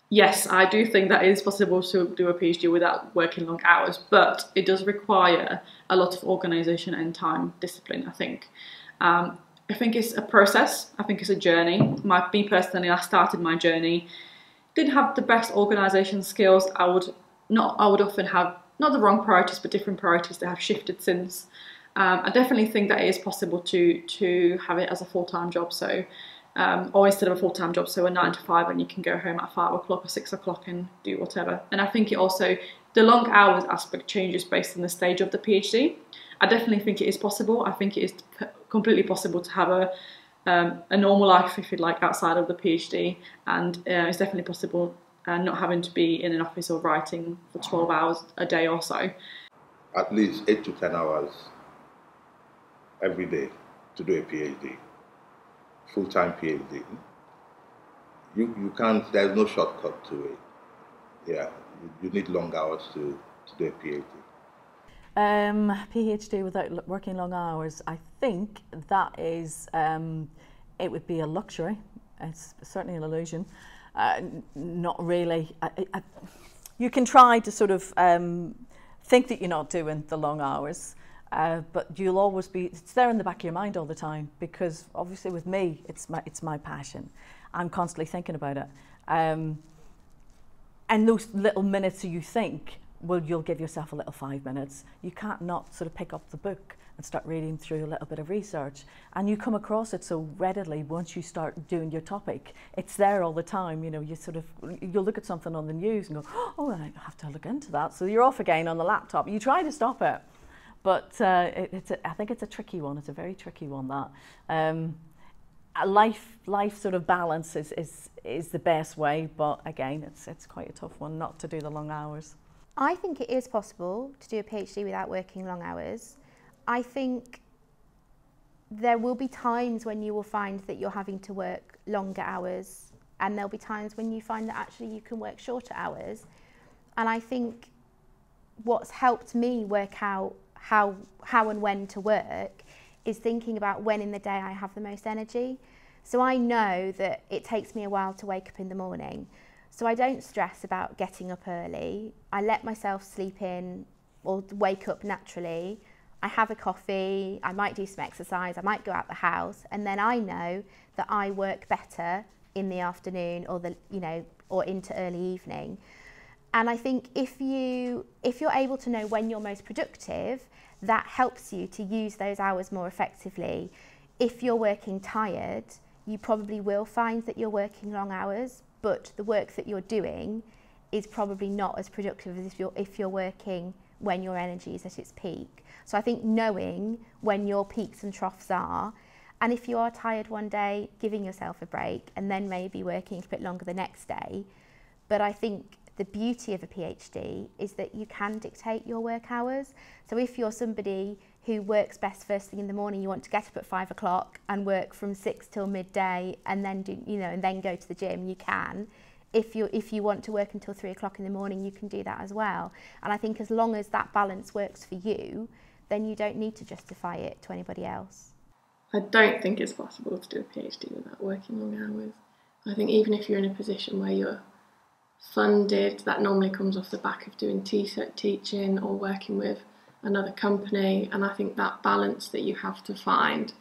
Yes, I do think that it is possible to do a PhD without working long hours, but it does require a lot of organisation and time discipline, I think. I think it's a process. I think it's a journey. Me personally, I started my journey, didn't have the best organisation skills. I would often have not the wrong priorities, but different priorities that have shifted since. I definitely think that it is possible to have it as a full-time job. So, or instead of a full-time job, so a 9 to 5, and you can go home at 5 o'clock or 6 o'clock and do whatever. And I think it also, the long hours aspect changes based on the stage of the PhD. I definitely think it is possible. I think it is completely possible to have a normal life, if you like, outside of the PhD, and it's definitely possible not having to be in an office or writing for 12 hours a day or so. At least 8 to 10 hours every day to do a PhD, full-time PhD. You can't, there's no shortcut to it. Yeah, you need long hours to do a PhD. PhD without working long hours, I think that is, it would be a luxury. It's certainly an illusion. Not really. You can try to sort of think that you're not doing the long hours, but you'll always be, it's there in the back of your mind all the time, because obviously with me, it's my passion. I'm constantly thinking about it. And those little minutes that you think, well, you'll give yourself a little 5 minutes. You can't not sort of pick up the book and start reading through a little bit of research. And you come across it so readily once you start doing your topic. It's there all the time, you know, you'll look at something on the news and go, oh, I have to look into that. So you're off again on the laptop. You try to stop it, but I think it's a tricky one. It's a very tricky one, that. Life sort of balance is the best way, but again, it's quite a tough one not to do the long hours. I think it is possible to do a PhD without working long hours. I think there will be times when you will find that you're having to work longer hours, and there'll be times when you find that actually you can work shorter hours. And I think what's helped me work out how and when to work is thinking about when in the day I have the most energy. So I know that it takes me a while to wake up in the morning. So I don't stress about getting up early. I let myself sleep in or wake up naturally. I have a coffee, I might do some exercise, I might go out the house, and then I know that I work better in the afternoon or into early evening. And I think if you're able to know when you're most productive, that helps you to use those hours more effectively. If you're working tired, you probably will find that you're working long hours, but the work that you're doing is probably not as productive as if you're working when your energy is at its peak. So I think knowing when your peaks and troughs are, and if you are tired one day, giving yourself a break and then maybe working a bit longer the next day. But I think the beauty of a PhD is that you can dictate your work hours. So if you're somebody who works best first thing in the morning, you want to get up at 5 o'clock and work from 6 till midday and then and then go to the gym, you can. If you want to work until 3 o'clock in the morning, you can do that as well. And I think as long as that balance works for you, then you don't need to justify it to anybody else. I don't think it's possible to do a PhD without working long hours. I think even if you're in a position where you're funded, that normally comes off the back of doing teaching or working with another company, and I think that balance that you have to find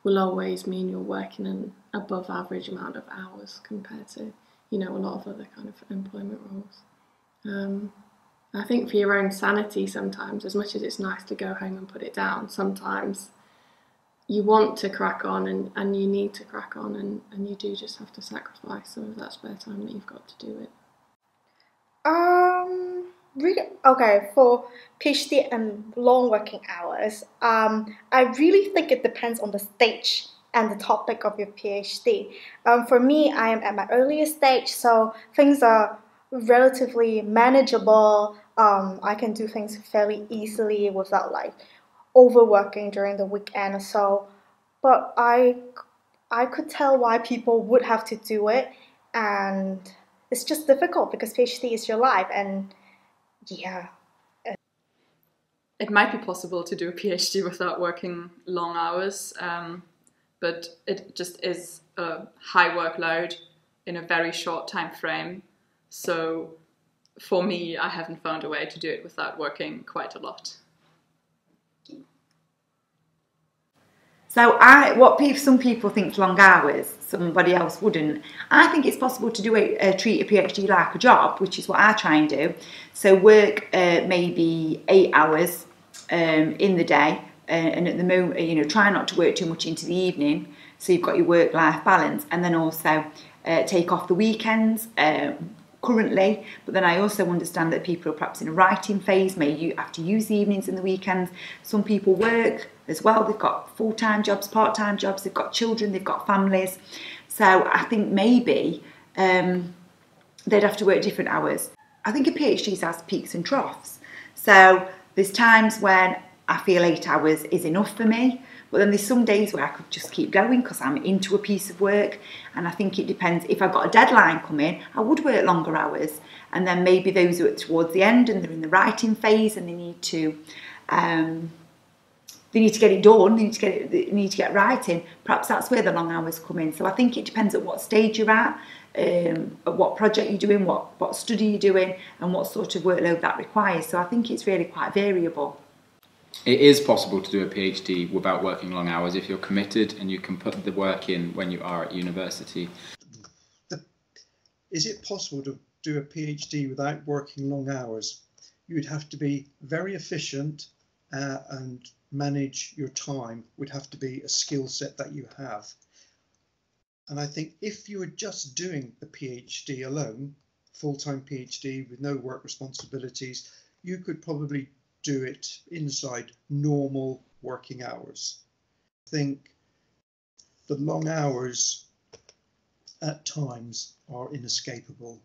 will always mean you're working an above average amount of hours compared to a lot of other kind of employment roles. I think for your own sanity sometimes, as much as it's nice to go home and put it down, sometimes you want to crack on and you need to crack on, and you do just have to sacrifice some of that spare time that you've got to do it. Really, okay, for PhD and long working hours, I really think it depends on the stage and the topic of your PhD. For me, I am at my earliest stage, so things are relatively manageable. I can do things fairly easily without overworking during the weekend or so. But I could tell why people would have to do it, and it's just difficult because PhD is your life, and yeah. It might be possible to do a PhD without working long hours, but it just is a high workload in a very short time frame. So for me, I haven't found a way to do it without working quite a lot. So some people think long hours, somebody else wouldn't. I think it's possible to treat a PhD like a job, which is what I try and do. So work maybe 8 hours in the day, and at the moment, try not to work too much into the evening, so you've got your work-life balance, and then also take off the weekends. Currently, but then I also understand that people are perhaps in a writing phase, you have to use the evenings and the weekends. Some people work as well, they've got full-time jobs, part-time jobs, they've got children, they've got families. So I think maybe they'd have to work different hours. I think a PhD has peaks and troughs. So there's times when I feel 8 hours is enough for me, but then there's some days where I could just keep going because I'm into a piece of work, and I think it depends. If I've got a deadline coming, I would work longer hours, and then maybe those who are towards the end and they're in the writing phase and they need to get it done, they need to get writing, perhaps that's where the long hours come in. So I think it depends at what stage you're at what project you're doing, what study you're doing, and what sort of workload that requires. So I think it's really quite variable. It is possible to do a PhD without working long hours if you're committed and you can put the work in when you are at university. Is it possible to do a PhD without working long hours? You'd have to be very efficient and manage your time would have to be a skill set that you have. And I think if you were just doing the PhD alone, full-time PhD with no work responsibilities, you could probably do it inside normal working hours. I think the long hours at times are inescapable.